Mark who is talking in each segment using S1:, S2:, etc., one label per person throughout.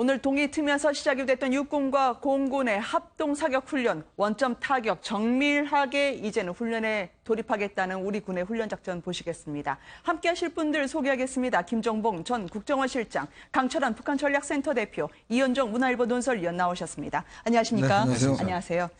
S1: 오늘 동이 트면서 시작이 됐던 육군과 공군의 합동 사격 훈련, 원점 타격 정밀하게 이제는 훈련에 돌입하겠다는 우리 군의 훈련 작전 보시겠습니다. 함께 하실 분들 소개하겠습니다. 김정봉 전 국정원 실장, 강철환 북한 전략센터 대표, 이현정 문화일보 논설위원 나오셨습니다. 안녕하십니까?
S2: 네, 안녕하세요.
S1: 안녕하세요.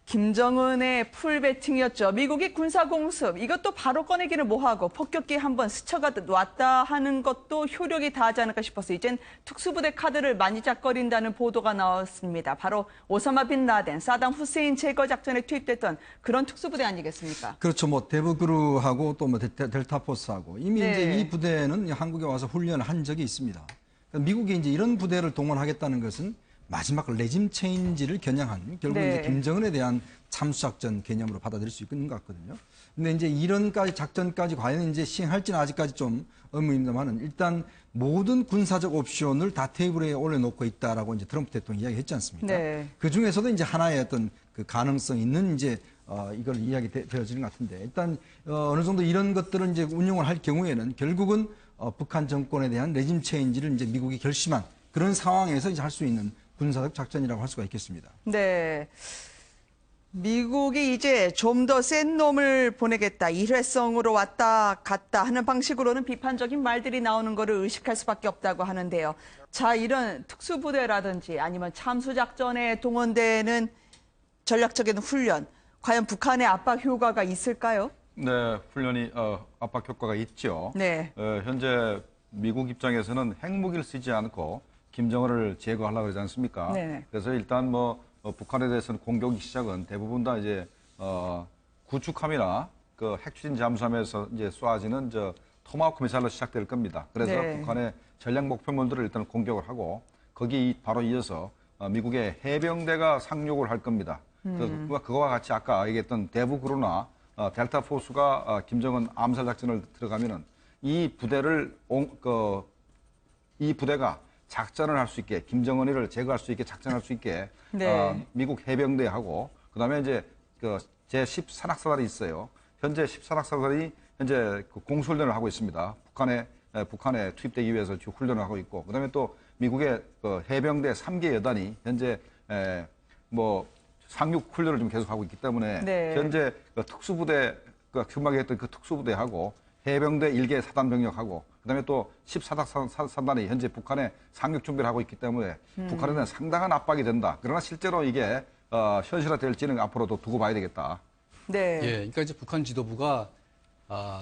S1: 김정은의 풀배팅이었죠. 미국이 군사공습, 이것도 바로 꺼내기를 뭐하고 폭격기 한번 스쳐가듯 왔다 하는 것도 효력이 다하지 않을까 싶어서 이젠 특수부대 카드를 만지작거린다는 보도가 나왔습니다. 바로 오사마 빈 라덴, 사담 후세인 제거 작전에 투입됐던 그런 특수부대 아니겠습니까?
S2: 그렇죠. 뭐 대브그루하고 또 뭐 델타포스하고 이미
S1: 네.
S2: 이제 이 부대는 한국에 와서 훈련을 한 적이 있습니다. 그러니까 미국이 이제 이런 부대를 동원하겠다는 것은 마지막 레짐 체인지를 겨냥한 결국
S1: 네.
S2: 이제 김정은에 대한 참수작전 개념으로 받아들일 수 있는 것 같거든요. 근데 이제 이런까지 작전까지 과연 이제 시행할지는 아직까지 좀 의문입니다만은 일단 모든 군사적 옵션을 다 테이블에 올려놓고 있다라고 이제 트럼프 대통령이 이야기했지 않습니까?
S1: 네.
S2: 그 중에서도 이제 하나의 어떤 그 가능성 있는 이제 이걸 이야기되어지는 것 같은데 일단 어느 정도 이런 것들을 이제 운용을 할 경우에는 결국은 북한 정권에 대한 레짐 체인지를 이제 미국이 결심한 그런 상황에서 이제 할 수 있는 군사적 작전이라고 할 수가 있겠습니다.
S1: 네. 미국이 이제 좀 더 센 놈을 보내겠다, 일회성으로 왔다 갔다 하는 방식으로는 비판적인 말들이 나오는 거를 의식할 수밖에 없다고 하는데요. 자, 이런 특수부대라든지 아니면 참수작전에 동원되는 전략적인 훈련, 과연 북한의 압박 효과가 있을까요?
S3: 네, 훈련이 압박 효과가 있죠.
S1: 네.
S3: 현재 미국 입장에서는 핵무기를 쓰지 않고 김정은을 제거하려고 그러지 않습니까?
S1: 네네.
S3: 그래서 일단 북한에 대해서는 공격 시작은 대부분 다 이제 구축함이나 그 핵추진 잠수함에서 이제 쏘아지는 토마호크 미사일로 시작될 겁니다. 그래서
S1: 네.
S3: 북한의 전략 목표물들을 일단 공격을 하고 거기 바로 이어서 미국의 해병대가 상륙을 할 겁니다. 그래서 그거와 같이 아까 얘기했던 대북으로나 델타 포스가 김정은 암살 작전을 들어가면은 이 부대가 작전을 할 수 있게 김정은이를 제거할 수 있게 작전할 수 있게
S1: 네.
S3: 미국 해병대하고 그다음에 이제 그 제10산악사단이 있어요. 현재 10산악사단이 현재 그 공수훈련을 하고 있습니다. 북한에 투입되기 위해서 지금 훈련을 하고 있고 그다음에 또 미국의 그 해병대 3개 여단이 현재 상륙 훈련을 좀 계속하고 있기 때문에
S1: 네.
S3: 현재 그 특수부대 금방 했던 그 특수부대하고 해병대 1개 사단 병력하고 그다음에 또 14사단이 현재 북한에 상륙 준비를 하고 있기 때문에 북한에 대한 상당한 압박이 된다. 그러나 실제로 이게 현실화될지는 앞으로도 두고 봐야 되겠다.
S1: 네.
S4: 예, 그러니까 이제 북한 지도부가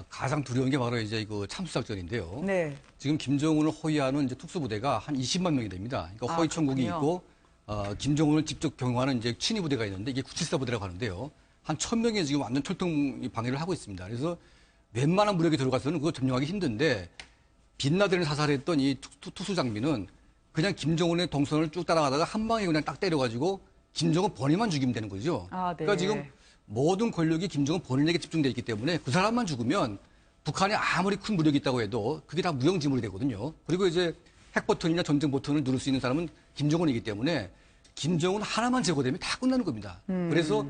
S4: 가장 두려운 게 바로 이제 그 참수작전인데요.
S1: 네.
S4: 지금 김정은을 호위하는 이제 특수부대가 한 20만 명이 됩니다. 그러니까 호위 천국이
S1: 그렇군요.
S4: 있고 김정은을 직접 경호하는 이제 친위 부대가 있는데 이게 974 부대라고 하는데요. 한 1000명이 지금 완전 철통 방해를 하고 있습니다. 그래서 웬만한 무력이 들어가서는 그거 점령하기 힘든데 빈라덴을 사살했던 이 투수 장비는 그냥 김정은의 동선을 쭉 따라가다가 한 방에 그냥 딱 때려가지고 김정은 본인만 죽이면 되는 거죠.
S1: 네.
S4: 그러니까 지금 모든 권력이 김정은 본인에게 집중돼 있기 때문에 그 사람만 죽으면 북한에 아무리 큰 무력이 있다고 해도 그게 다 무용지물이 되거든요. 그리고 이제 핵 버튼이나 전쟁 버튼을 누를 수 있는 사람은 김정은이기 때문에 김정은 하나만 제거되면 다 끝나는 겁니다. 그래서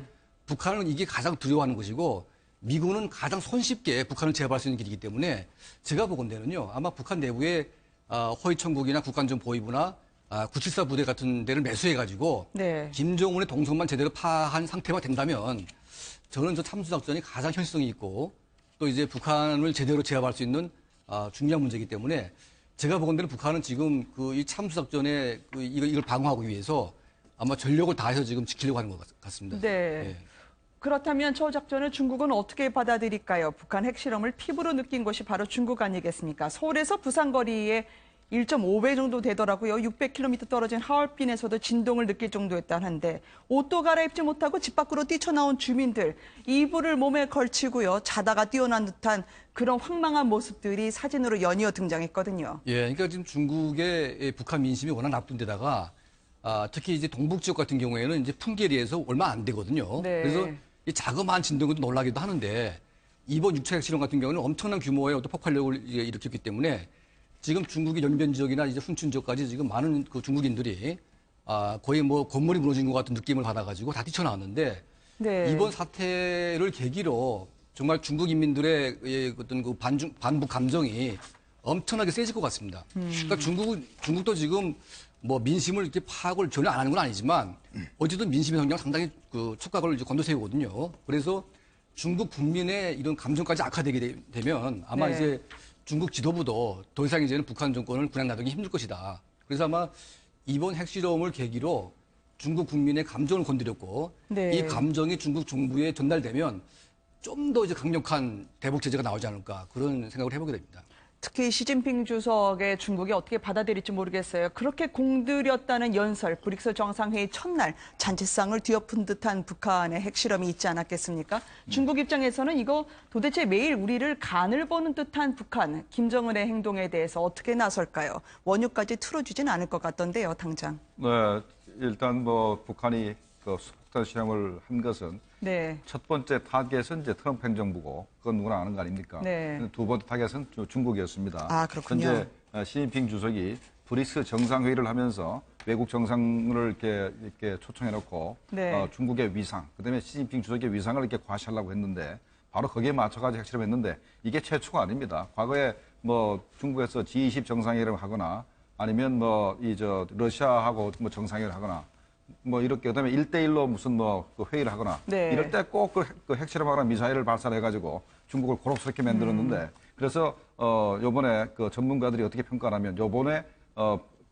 S4: 북한은 이게 가장 두려워하는 것이고 미국은 가장 손쉽게 북한을 제압할 수 있는 길이기 때문에 제가 보건대는요 아마 북한 내부에 호위천국이나 국가안전보위부나 974 부대 같은 데를 매수해가지고
S1: 네.
S4: 김정은의 동선만 제대로 파한 상태가 된다면 저는 저 참수작전이 가장 현실성이 있고 또 이제 북한을 제대로 제압할 수 있는 중요한 문제이기 때문에 제가 보건대는 북한은 지금 이 참수작전에 이걸 방어하기 위해서 아마 전력을 다해서 지금 지키려고 하는 것 같습니다.
S1: 네.
S4: 예.
S1: 그렇다면 저 작전을 중국은 어떻게 받아들일까요? 북한 핵실험을 피부로 느낀 곳이 바로 중국 아니겠습니까? 서울에서 부산 거리에 1.5배 정도 되더라고요. 600km 떨어진 하얼빈에서도 진동을 느낄 정도였다는데 옷도 갈아입지 못하고 집 밖으로 뛰쳐나온 주민들, 이불을 몸에 걸치고요. 자다가 뛰어난 듯한 그런 황망한 모습들이 사진으로 연이어 등장했거든요.
S4: 예, 그러니까 지금 중국의 북한 민심이 워낙 나쁜 데다가 특히 이제 동북 지역 같은 경우에는 이제 풍계리에서 얼마 안 되거든요.
S1: 네.
S4: 그래서 이 자그마한 진동도 놀라기도 하는데 이번 6차 핵실험 같은 경우는 엄청난 규모의 어떤 폭발력을 이제 일으켰기 때문에 지금 중국의 연변 지역이나 이제 훈춘 지역까지 지금 많은 그 중국인들이 거의 뭐 건물이 무너진 것 같은 느낌을 받아가지고 다 뛰쳐나왔는데
S1: 네.
S4: 이번 사태를 계기로 정말 중국 인민들의 어떤 그 반북 감정이 엄청나게 세질 것 같습니다. 그러니까 중국도 지금 뭐 민심을 이렇게 파악을 전혀 안 하는 건 아니지만 어쨌든 민심의 성향 상당히 그 촉각을 이제 건너세우거든요. 그래서 중국 국민의 이런 감정까지 악화되게 되면 아마
S1: 네.
S4: 이제 중국 지도부도 더 이상 이제는 북한 정권을 그냥 놔두기 힘들 것이다. 그래서 아마 이번 핵실험을 계기로 중국 국민의 감정을 건드렸고
S1: 네.
S4: 이 감정이 중국 정부에 전달되면 좀 더 이제 강력한 대북 제재가 나오지 않을까 그런 생각을 해보게 됩니다.
S1: 특히 시진핑 주석의 중국이 어떻게 받아들일지 모르겠어요. 그렇게 공들였다는 연설, 브릭스 정상회의 첫날 잔치상을 뒤엎은 듯한 북한의 핵실험이 있지 않았겠습니까? 중국 입장에서는 이거 도대체 매일 우리를 간을 보는 듯한 북한, 김정은의 행동에 대해서 어떻게 나설까요? 원유까지 틀어주진 않을 것 같던데요, 당장.
S3: 네, 일단 뭐 북한이 그 수폭탄 시험을 한 것은
S1: 네.
S3: 첫 번째 타겟은 이제 트럼프 행정부고 그건 누구나 아는 거 아닙니까?
S1: 네.
S3: 두 번째 타겟은 중국이었습니다.
S1: 아, 그렇군요.
S3: 현재 시진핑 주석이 브릭스 정상회의를 하면서 외국 정상을 이렇게 초청해놓고
S1: 네.
S3: 중국의 위상, 그다음에 시진핑 주석의 위상을 이렇게 과시하려고 했는데 바로 거기에 맞춰가지고 핵실험했는데 이게 최초가 아닙니다. 과거에 뭐 중국에서 G20 정상회의를 하거나 아니면 뭐 러시아하고 뭐 정상회의를 하거나 뭐 이렇게 그다음에 1대1로 무슨 뭐 그 회의를 하거나
S1: 네.
S3: 이럴 때 꼭 그 핵실험하거나 미사일을 발사해가지고 중국을 고rop스럽게 만들었는데 그래서 요번에 그 전문가들이 어떻게 평가하면 요번에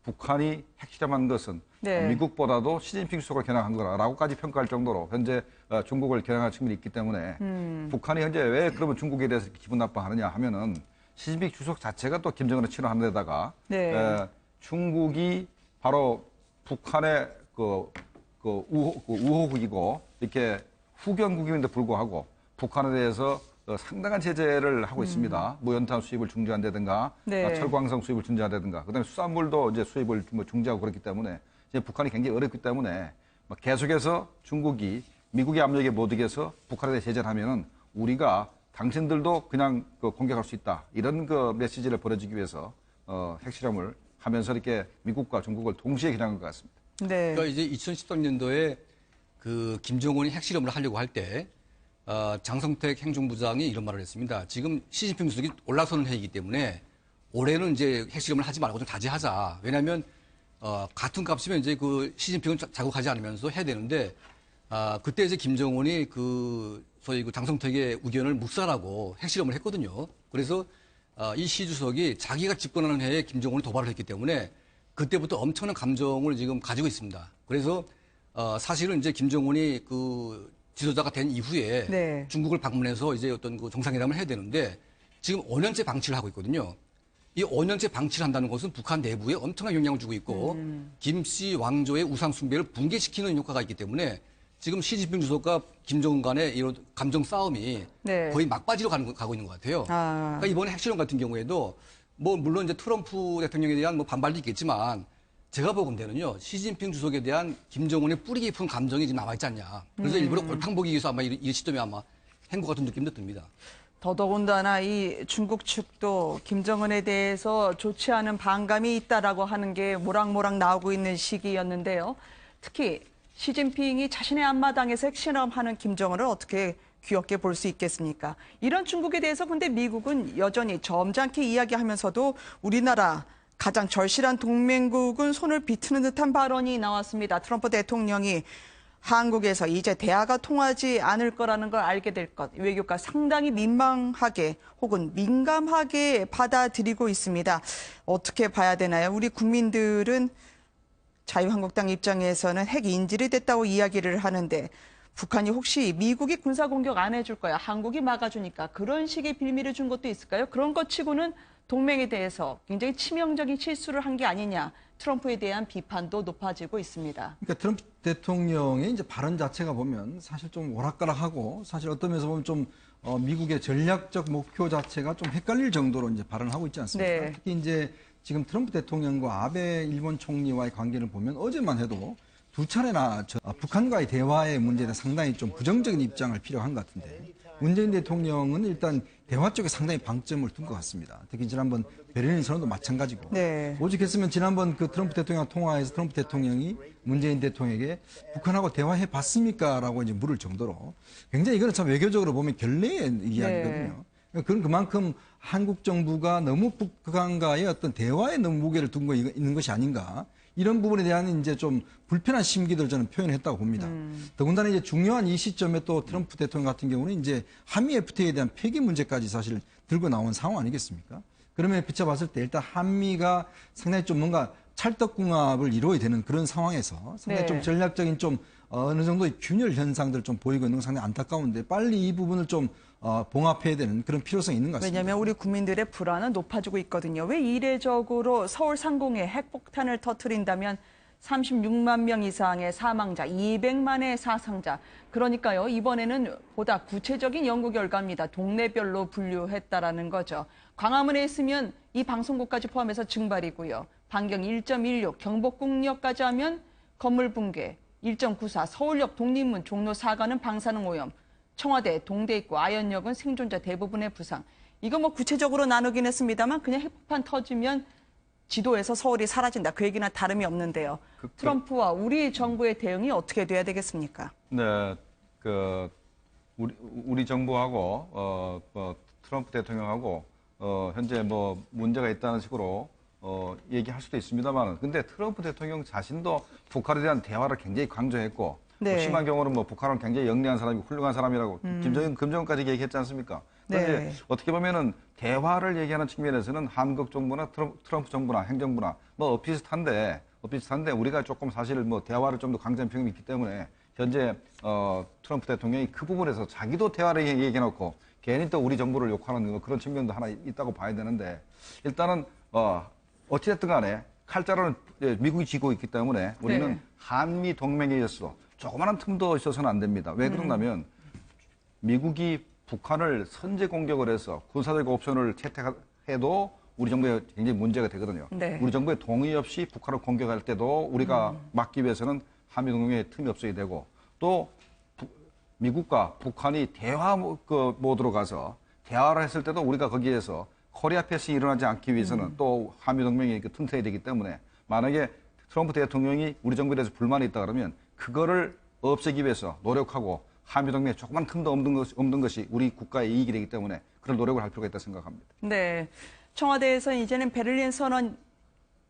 S3: 북한이 핵실험한 것은
S1: 네.
S3: 미국보다도 시진핑 주석을 겨냥한 거라고까지 평가할 정도로 현재 중국을 겨냥할 측면이 있기 때문에 북한이 현재 왜 그러면 중국에 대해서 이렇게 기분 나빠하느냐 하면은 시진핑 주석 자체가 또 김정은을 친화하는 데다가
S1: 네.
S3: 중국이 바로 북한의 우호국이고 이렇게 후견국임에도 불구하고 북한에 대해서 상당한 제재를 하고 있습니다. 무연탄 수입을 중지한다든가,
S1: 네.
S3: 철광석 수입을 중지한다든가, 그다음에 수산물도 이제 수입을 뭐 중지하고 그렇기 때문에 이제 북한이 굉장히 어렵기 때문에 계속해서 중국이 미국의 압력에 못 이겨서 북한에 대해 제재를 하면은 우리가 당신들도 그냥 공격할 수 있다 이런 그 메시지를 보내주기 위해서 핵실험을 하면서 이렇게 미국과 중국을 동시에 겨냥한 것 같습니다.
S1: 네.
S4: 그러니까 이제 2013년도에 그 김정은이 핵실험을 하려고 할 때 장성택 행정부장이 이런 말을 했습니다. 지금 시진핑 주석이 올라서는 해이기 때문에 올해는 이제 핵실험을 하지 말고 좀 자제하자. 왜냐하면 같은 값이면 이제 그 시진핑은 자국하지 않으면서 해야 되는데 그때 이제 김정은이 그 소위 그 장성택의 의견을 묵살하고 핵실험을 했거든요. 그래서 이 시 주석이 자기가 집권하는 해에 김정은을 도발을 했기 때문에 그때부터 엄청난 감정을 지금 가지고 있습니다. 그래서 사실은 이제 김정은이 그 지도자가 된 이후에
S1: 네.
S4: 중국을 방문해서 이제 어떤 그 정상회담을 해야 되는데 지금 5년째 방치를 하고 있거든요. 이 5년째 방치를 한다는 것은 북한 내부에 엄청난 영향을 주고 있고 김씨 왕조의 우상 숭배를 붕괴시키는 효과가 있기 때문에 지금 시진핑 주석과 김정은 간의 이런 감정 싸움이
S1: 네.
S4: 거의 막바지로 가고 있는 것 같아요. 그러니까 이번에 핵실험 같은 경우에도 뭐 물론 이제 트럼프 대통령에 대한 뭐 반발도 있겠지만 제가 보건대는요 시진핑 주석에 대한 김정은의 뿌리 깊은 감정이 지금 남아있지 않냐. 그래서 일부러 골탕 보기 위해서 아마 이 시점에 아마 한 것 같은 느낌도 듭니다.
S1: 더더군다나 이 중국 측도 김정은에 대해서 좋지 않은 반감이 있다라고 하는 게 모락모락 나오고 있는 시기였는데요. 특히 시진핑이 자신의 앞마당에서 핵실험하는 김정은을 어떻게 귀엽게 볼 수 있겠습니까? 이런 중국에 대해서 근데 미국은 여전히 점잖게 이야기하면서도 우리나라 가장 절실한 동맹국은 손을 비트는 듯한 발언이 나왔습니다. 트럼프 대통령이 한국에서 이제 대화가 통하지 않을 거라는 걸 알게 될 것, 외교가 상당히 민망하게 혹은 민감하게 받아들이고 있습니다. 어떻게 봐야 되나요? 우리 국민들은 자유한국당 입장에서는 핵 인질이 됐다고 이야기를 하는데 북한이 혹시 미국이 군사공격 안 해줄 거야, 한국이 막아주니까 그런 식의 빌미를 준 것도 있을까요? 그런 것 치고는 동맹에 대해서 굉장히 치명적인 실수를 한 게 아니냐, 트럼프에 대한 비판도 높아지고 있습니다.
S2: 그러니까 트럼프 대통령의 이제 발언 자체가 보면 사실 좀 오락가락하고 사실 어떤 면에서 보면 좀 미국의 전략적 목표 자체가 좀 헷갈릴 정도로 이제 발언을 하고 있지 않습니까?
S1: 네.
S2: 특히 이제 지금 트럼프 대통령과 아베 일본 총리와의 관계를 보면 어제만 해도 두 차례나 북한과의 대화의 문제에 대해 상당히 좀 부정적인 입장을 필요한 것 같은데 문재인 대통령은 일단 대화 쪽에 상당히 방점을 둔 것 같습니다. 특히 지난번 베를린 선언도 마찬가지고
S1: 네.
S2: 오죽했으면 지난번 그 트럼프 대통령 통화에서 트럼프 대통령이 문재인 대통령에게 북한하고 대화해 봤습니까? 라고 이제 물을 정도로 굉장히 이거는 참 외교적으로 보면 결례의 이야기거든요. 그건 그만큼 한국 정부가 너무 북한과의 어떤 대화에 너무 무게를 두고 있는 것이 아닌가. 이런 부분에 대한 이제 좀 불편한 심기를 저는 표현했다고 봅니다. 더군다나 이제 중요한 이 시점에 또 트럼프 대통령 같은 경우는 이제 한미 FTA에 대한 폐기 문제까지 사실 들고 나온 상황 아니겠습니까? 그러면 비춰봤을 때 일단 한미가 상당히 좀 뭔가 찰떡궁합을 이루어야 되는 그런 상황에서 상당히
S1: 네.
S2: 좀 전략적인 좀 어느 정도의 균열 현상들 좀 보이고 있는 건 상당히 안타까운데 빨리 이 부분을 좀 봉합해야 되는 그런 필요성이 있는 것 같습니다.
S1: 왜냐하면 우리 국민들의 불안은 높아지고 있거든요. 왜 이례적으로 서울 상공에 핵폭탄을 터뜨린다면 36만 명 이상의 사망자, 200만의 사상자. 그러니까요, 이번에는 보다 구체적인 연구 결과입니다. 동네별로 분류했다라는 거죠. 광화문에 있으면 이 방송국까지 포함해서 증발이고요. 반경 1.16, 경복궁역까지 하면 건물 붕괴, 1.94, 서울역 독립문, 종로 4가는 방사능 오염, 청와대, 동대 입구, 아현역은 생존자 대부분의 부상. 이거 뭐 구체적으로 나누긴 했습니다만 그냥 핵폭탄 터지면 지도에서 서울이 사라진다. 그 얘기는 다름이 없는데요. 트럼프와 우리 정부의 대응이 어떻게 돼야 되겠습니까?
S3: 네, 우리 정부하고 트럼프 대통령하고 현재 뭐 문제가 있다는 식으로 얘기할 수도 있습니다만, 근데 트럼프 대통령 자신도 북한에 대한 대화를 굉장히 강조했고,
S1: 네.
S3: 심한 경우는 뭐 북한은 굉장히 영리한 사람이고 훌륭한 사람이라고 금정은까지 얘기했지 않습니까? 그런데
S1: 네.
S3: 어떻게 보면은 대화를 얘기하는 측면에서는 한국 정부나 트럼프 정부나 행정부나 뭐 비슷한데 우리가 조금 사실 뭐 대화를 좀 더 강조한 평이 있기 때문에 현재 트럼프 대통령이 그 부분에서 자기도 대화를 얘기해놓고 괜히 또 우리 정부를 욕하는 그런 측면도 하나 있다고 봐야 되는데, 일단은 어찌됐든 간에 칼자루는 미국이 쥐고 있기 때문에 우리는
S1: 네.
S3: 한미 동맹에 있어서 조그마한 틈도 있어서는 안 됩니다. 왜 그러냐면 미국이 북한을 선제 공격을 해서 군사적 옵션을 채택해도 우리 정부에 굉장히 문제가 되거든요.
S1: 네.
S3: 우리 정부의 동의 없이 북한을 공격할 때도 우리가 막기 위해서는 한미 동맹에 틈이 없어야 되고, 또 미국과 북한이 대화 모드로 가서 대화를 했을 때도 우리가 거기에서 코리아 패싱이 일어나지 않기 위해서는 또 한미 동맹이 튼튼해야 되기 때문에, 만약에 트럼프 대통령이 우리 정부에 대해서 불만이 있다 그러면 그거를 없애기 위해서 노력하고 한미 동맹에 조그만 틈도 없는 것이 우리 국가의 이익이 되기 때문에 그런 노력을 할 필요가 있다고 생각합니다.
S1: 네. 청와대에서 이제는 베를린 선언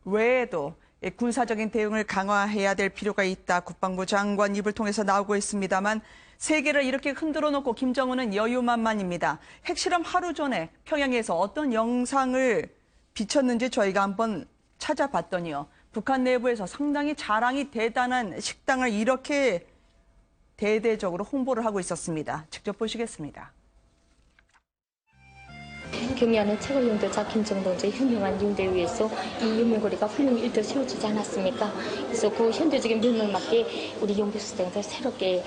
S1: 외에도 군사적인 대응을 강화해야 될 필요가 있다. 국방부 장관 입을 통해서 나오고 있습니다만 세계를 이렇게 흔들어 놓고 김정은은 여유만만입니다. 핵실험 하루 전에 평양에서 어떤 영상을 비쳤는지 저희가 한번 찾아봤더니요. 북한 내부에서 상당히 자랑이 대단한 식당을 이렇게 대대적으로 홍보를 하고 있었습니다. 직접 보시겠습니다.
S5: 경의하는 최고 영도자 김정동주의 현명한 용대에 위해서 이 연명거리가 훌륭히 일도 세워지지 않았습니까? 그래서 그 현대적인 면을 맞게 우리 용도수당도 새롭게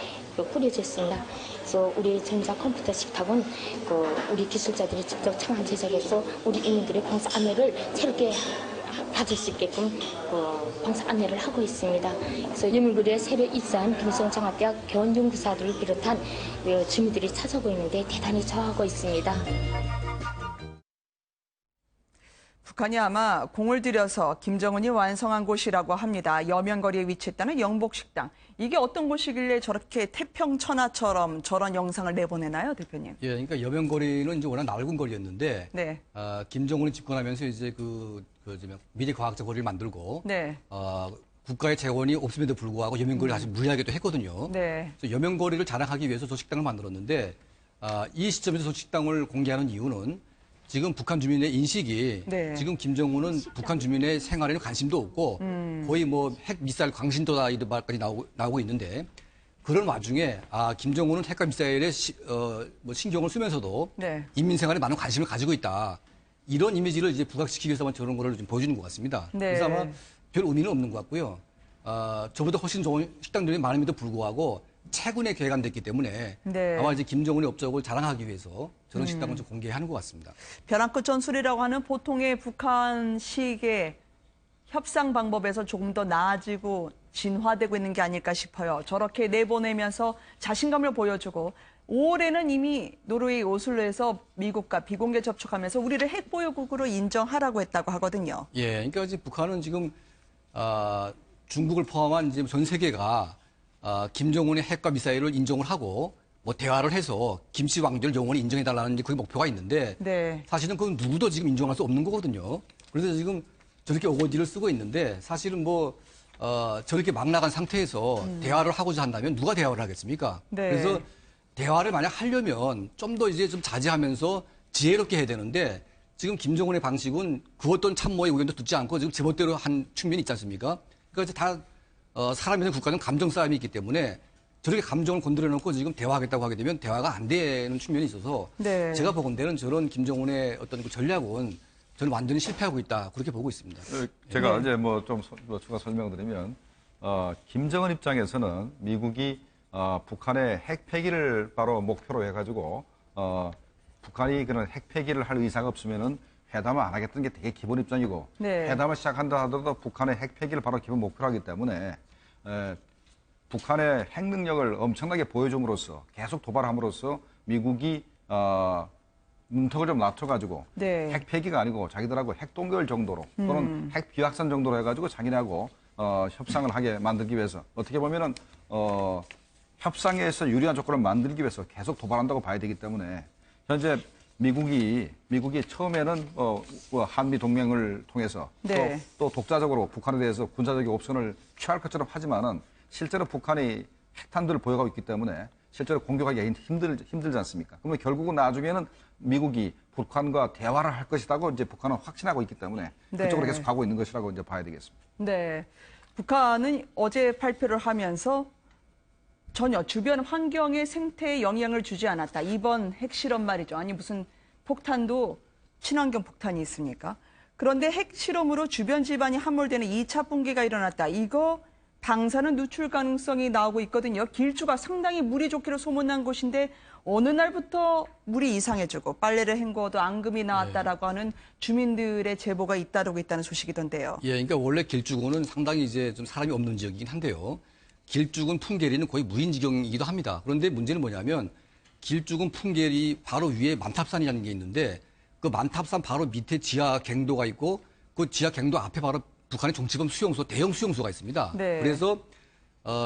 S5: 꾸려졌습니다. 그래서 우리 전자 컴퓨터 식탁은 우리 기술자들이 직접 창안 제작해서 우리 인민들의 봉사 안내를 새롭게 받을 수 있게끔 방사 안내를 하고 있습니다. 그래서 연명거리에 새로 입사한 김성정학대학 교원연구사들을 비롯한 주민들이 찾아오고 있는데 대단히 좋아하고 있습니다.
S1: 북한이 아마 공을 들여서 김정은이 완성한 곳이라고 합니다. 여명거리에 위치했다는 영복식당. 이게 어떤 곳이길래 저렇게 태평천하처럼 저런 영상을 내보내나요, 대표님?
S4: 예, 그러니까 여명거리는 이제 워낙 넓은 거리였는데,
S1: 네.
S4: 김정은이 집권하면서 이제 미래 과학적 거리를 만들고,
S1: 네.
S4: 국가의 재원이 없음에도 불구하고 여명거리를 다시 무리하게도 했거든요.
S1: 네.
S4: 그래서 여명거리를 자랑하기 위해서 저 식당을 만들었는데, 이 시점에서 저 식당을 공개하는 이유는 지금 북한 주민의 인식이
S1: 네.
S4: 지금 김정은은 북한 주민의 생활에는 관심도 없고 거의 뭐 핵 미사일 광신도다 이 말까지 나오고 있는데, 그런 와중에 김정은은 핵과 미사일에 신경을 쓰면서도
S1: 네.
S4: 인민 생활에 많은 관심을 가지고 있다. 이런 이미지를 이제 부각시키기 위해서만 저런 거를 좀 보여주는 것 같습니다.
S1: 네.
S4: 그래서 아마 별 의미는 없는 것 같고요. 저보다 훨씬 좋은 식당들이 많음에도 불구하고 최근에 개관됐기 때문에
S1: 네.
S4: 아마 이제 김정은의 업적을 자랑하기 위해서 저런 식당을 좀 공개하는 것 같습니다.
S1: 벼랑 끝 전술이라고 하는 보통의 북한식의 협상 방법에서 조금 더 나아지고 진화되고 있는 게 아닐까 싶어요. 저렇게 내보내면서 자신감을 보여주고 5월에는 이미 노르웨이 오슬로에서 미국과 비공개 접촉하면서 우리를 핵보유국으로 인정하라고 했다고 하거든요.
S4: 예, 그러니까 이제 북한은 지금 중국을 포함한 이제 전 세계가 김정은의 핵과 미사일을 인정을 하고 뭐 대화를 해서 김씨 왕조를 영원히 인정해달라는 이제 그 목표가 있는데
S1: 네.
S4: 사실은 그건 누구도 지금 인정할 수 없는 거거든요. 그래서 지금 저렇게 오거디를 쓰고 있는데 사실은 뭐 저렇게 막 나간 상태에서 대화를 하고자 한다면 누가 대화를 하겠습니까?
S1: 네.
S4: 그래서 대화를 만약 하려면 좀 더 이제 좀 자제하면서 지혜롭게 해야 되는데 지금 김정은의 방식은 그 어떤 참모의 의견도 듣지 않고 지금 제멋대로 한 측면이 있지 않습니까? 그러니까 이제 다 사람이든 국가는 감정 싸움이 있기 때문에 저렇게 감정을 건드려놓고 지금 대화하겠다고 하게 되면 대화가 안 되는 측면이 있어서
S1: 네.
S4: 제가 보건대는 저런 김정은의 어떤 그 전략은 저는 완전히 실패하고 있다 그렇게 보고 있습니다.
S3: 제가 이제 뭐 좀 추가 설명드리면 김정은 입장에서는 미국이 북한의 핵 폐기를 바로 목표로 해가지고 북한이 그런 핵 폐기를 할 의사가 없으면은 회담을 안 하겠다는 게 되게 기본 입장이고
S1: 네.
S3: 회담을 시작한다 하더라도 북한의 핵 폐기를 바로 기본 목표로 하기 때문에 북한의 핵 능력을 엄청나게 보여줌으로써 계속 도발함으로써 미국이 문턱을 좀 낮춰가지고
S1: 네.
S3: 핵 폐기가 아니고 자기들하고 핵 동결 정도로 또는 핵 비확산 정도로 해가지고 자기네하고 협상을 하게 만들기 위해서 어떻게 보면은 협상에서 유리한 조건을 만들기 위해서 계속 도발한다고 봐야 되기 때문에 현재 미국이 처음에는 한미 동맹을 통해서
S1: 네.
S3: 또 독자적으로 북한에 대해서 군사적인 옵션을 취할 것처럼 하지만은 실제로 북한이 핵탄두를 보유하고 있기 때문에 실제로 공격하기가 힘들지 않습니까? 그러면 결국은 나중에는 미국이 북한과 대화를 할 것이라고 이제 북한은 확신하고 있기 때문에
S1: 네.
S3: 그쪽으로 계속 가고 있는 것이라고 이제 봐야 되겠습니다.
S1: 네. 북한은 어제 발표를 하면서 전혀 주변 환경의 생태에 영향을 주지 않았다. 이번 핵실험 말이죠. 아니 무슨 폭탄도 친환경 폭탄이 있습니까? 그런데 핵실험으로 주변 집안이 함몰되는 2차 붕괴가 일어났다. 이거 방사능 누출 가능성이 나오고 있거든요. 길주가 상당히 물이 좋기로 소문난 곳인데 어느 날부터 물이 이상해지고 빨래를 헹구어도 앙금이 나왔다라고 하는 주민들의 제보가 잇따르고 있다는 소식이던데요.
S4: 예, 그러니까 원래 길쭉은 상당히 이제 좀 사람이 없는 지역이긴 한데요. 길쭉은 풍계리는 거의 무인지경이기도 합니다. 그런데 문제는 뭐냐면 길쭉은 풍계리 바로 위에 만탑산이라는 게 있는데 그 만탑산 바로 밑에 지하 갱도가 있고 그 지하 갱도 앞에 바로 북한의 정치범 수용소, 대형 수용소가 있습니다.
S1: 네.
S4: 그래서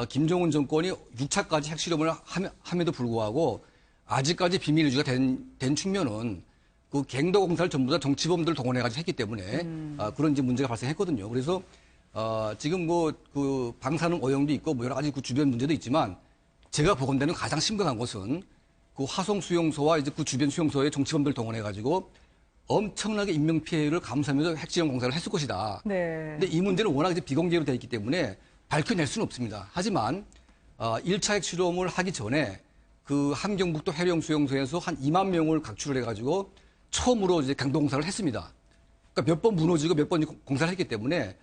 S4: 김정은 정권이 6차까지 핵실험을 함에도 불구하고 아직까지 비밀 유지가 된 측면은 그 갱도 공사를 전부 다 정치범들 동원해가지고 했기 때문에 그런 이제 문제가 발생했거든요. 그래서 지금 뭐 그 방사능 오염도 있고 뭐 여러 가지 그 주변 문제도 있지만 제가 보건대는 가장 심각한 것은 그 화성 수용소와 이제 그 주변 수용소에 정치범들 동원해가지고 엄청나게 인명 피해를 감수하면서 핵실험 공사를 했을 것이다.
S1: 네.
S4: 근데 이 문제는 워낙 이제 비공개로 되어 있기 때문에 밝혀낼 수는 없습니다. 하지만 1차 핵실험을 하기 전에 그 함경북도 해령 수용소에서 한 2만 명을 각출을 해가지고 처음으로 이제 강도 공사를 했습니다. 그러니까 몇 번 무너지고 몇 번 공사를 했기 때문에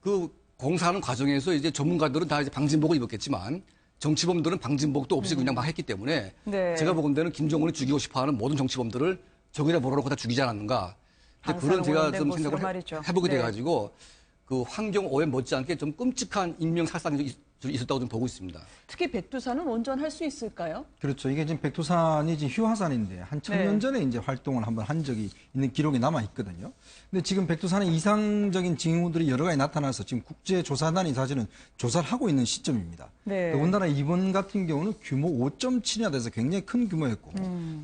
S4: 그 공사하는 과정에서 이제 전문가들은 다 이제 방진복을 입었겠지만 정치범들은 방진복도 없이 그냥 막 했기 때문에
S1: 네.
S4: 제가 보건대는 김정은을 죽이고 싶어하는 모든 정치범들을 저기다 몰아놓고 다 죽이지 않았는가. 그런 제가 좀 생각을
S1: 말이죠.
S4: 해보게
S1: 네.
S4: 돼가지고 그 환경 오염 못지않게 좀 끔찍한 인명 살상이 있었다고 좀 보고 있습니다.
S1: 특히 백두산은 온전할 수 있을까요?
S2: 그렇죠. 이게 지금 백두산이 지금 휴화산인데 한 1000년
S1: 네.
S2: 전에 이제 활동을 한번 한 적이 있는 기록이 남아 있거든요. 근데 지금 백두산에 이상적인 징후들이 여러 가지 나타나서 지금 국제조사단이 사실은 조사를 하고 있는 시점입니다.
S1: 네.
S2: 더군다나 이번 같은 경우는 규모 5.7이나 돼서 굉장히 큰 규모였고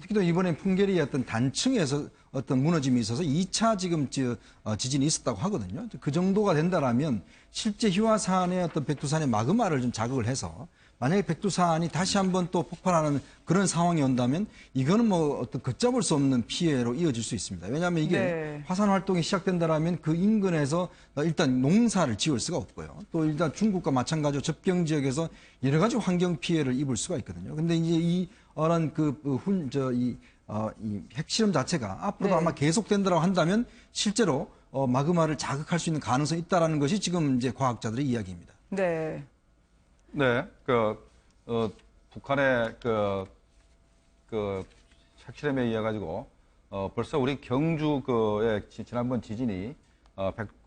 S2: 특히 또 이번에 풍계리의 어떤 단층에서 어떤 무너짐이 있어서 2차 지금 지진이 있었다고 하거든요. 그 정도가 된다라면 실제 휴화산의 어떤 백두산의 마그마를 좀 자극을 해서 만약에 백두산이 다시 한번 또 폭발하는 그런 상황이 온다면 이거는 뭐 어떤 걷잡을 수 없는 피해로 이어질 수 있습니다. 왜냐하면 이게
S1: 네.
S2: 화산 활동이 시작된다라면 그 인근에서 일단 농사를 지을 수가 없고요. 또 일단 중국과 마찬가지로 접경 지역에서 여러 가지 환경 피해를 입을 수가 있거든요. 근데 이제 이런 이 핵실험 자체가 앞으로도
S1: 네.
S2: 아마 계속된다고 한다면 실제로 마그마를 자극할 수 있는 가능성이 있다라는 것이 지금 이제 과학자들의 이야기입니다.
S1: 네.
S3: 네, 북한의 그 핵실험에 의해 가지고 벌써 우리 경주 그의 지난번 지진이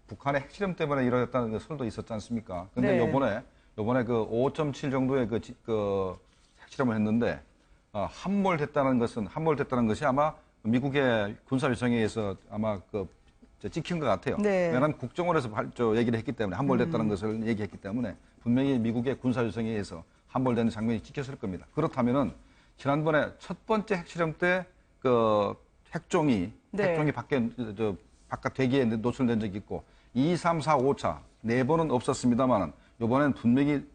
S3: 북한의 핵실험 때문에 이루어졌다는 그 설도 있었지 않습니까? 근데
S1: 네.
S3: 요번에 그 5.7 정도의 그 핵실험을 했는데 함몰됐다는 것이 아마 미국의 군사위성에 의해서 아마 찍힌 것 같아요.
S1: 네.
S3: 왜냐하면 국정원에서 얘기를 했기 때문에 함몰됐다는 것을 얘기했기 때문에 분명히 미국의 군사위성에 의해서 함몰되는 장면이 찍혔을 겁니다. 그렇다면은 지난번에 첫 번째 핵실험 때 그 핵종이 바깥 대기에 노출된 적이 있고 2, 3, 4, 5차 4번은 없었습니다만은 이번엔 분명히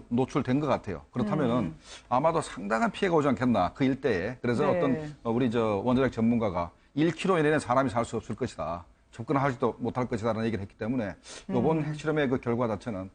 S3: 노출된 것 같아요. 그렇다면은 아마도 상당한 피해가 오지 않겠나 그 일대에. 그래서
S1: 네.
S3: 어떤 우리 원자력 전문가가 1km 이내는 사람이 살 수 없을 것이다. 접근하지도 못할 것이다라는 얘기를 했기 때문에 이번 핵실험의 그 결과 자체는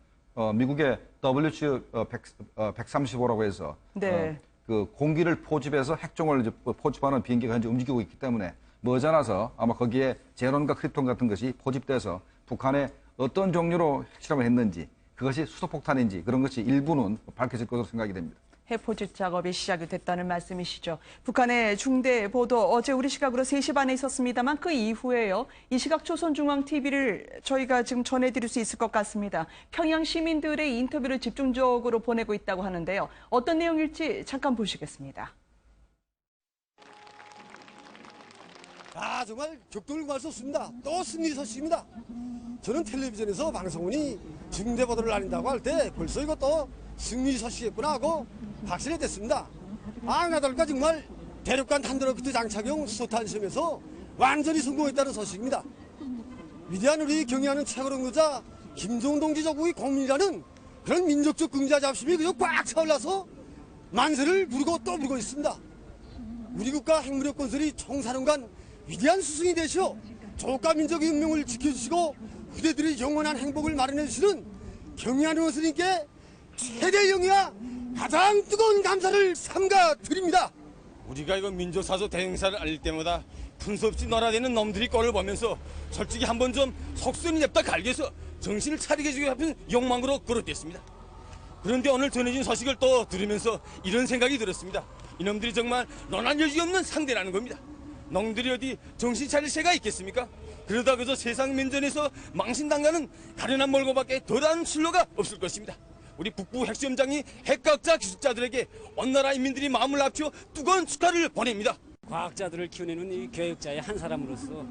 S3: 미국의 WH-135라고 해서
S1: 네.
S3: 그 공기를 포집해서 핵종을 이제 포집하는 비행기가 현재 움직이고 있기 때문에 머지않아서 아마 거기에 제론과 크립톤 같은 것이 포집돼서 북한에 어떤 종류로 핵실험을 했는지 그것이 수소폭탄인지 그런 것이 일부는 밝혀질 것으로 생각이 됩니다.
S1: 핵포집 작업이 시작이 됐다는 말씀이시죠. 북한의 중대 보도 어제 우리 시각으로 3시 반에 있었습니다만 그 이후에요. 이 시각 조선중앙TV를 저희가 지금 전해드릴 수 있을 것 같습니다. 평양 시민들의 인터뷰를 집중적으로 보내고 있다고 하는데요. 어떤 내용일지 잠깐 보시겠습니다.
S6: 정말 격동을 구할 수 없습니다. 또 승리 소식입니다. 저는 텔레비전에서 방송원이 중대 보도를 날린다고 할 때 벌써 이것도 승리 소식이었구나 하고 확신이 됐습니다. 나달까 정말 대륙간 탄도로켓 장착용 수소탄 시험에서 완전히 성공했다는 소식입니다. 위대한 우리 경의하는 최고령 노자 김정은 동지 조국의 공민이라는 그런 민족적 긍자 잡심이 그저 꽉 차올라서 만세를 부르고 또 부르고 있습니다. 우리 국가 핵무력 건설이 총사령관 위대한 스승이 되시어 조국과 민족의 운명을 지켜주시고 후대들의 영원한 행복을 마련해 주시는 경의하는 원수님께 최대 영예와 가장 뜨거운 감사를 삼가 드립니다.
S7: 우리가 이거 민족사조 대행사를 알릴 때마다 분수 없이 놀아대는 놈들이 꼴을 보면서 솔직히 한번 좀 속선이 냅다 갈겨서 정신을 차리게 해주기 같은 욕망으로 그릇됐습니다. 그런데 오늘 전해진 소식을 또 들으면서 이런 생각이 들었습니다. 이놈들이 정말 논한 여지 없는 상대라는 겁니다. 놈들이 어디 정신 차릴 새가 있겠습니까? 그러다 그저 세상 면전에서 망신당하는 가련한 몰고밖에 더 다른 출로가 없을 것입니다. 우리 북부 핵시험장이 핵과학자 기술자들에게 온 나라 인민들이 마음을 합쳐 뜨거운 축하를 보냅니다.
S8: 과학자들을 키워내는 이 교육자의 한 사람으로서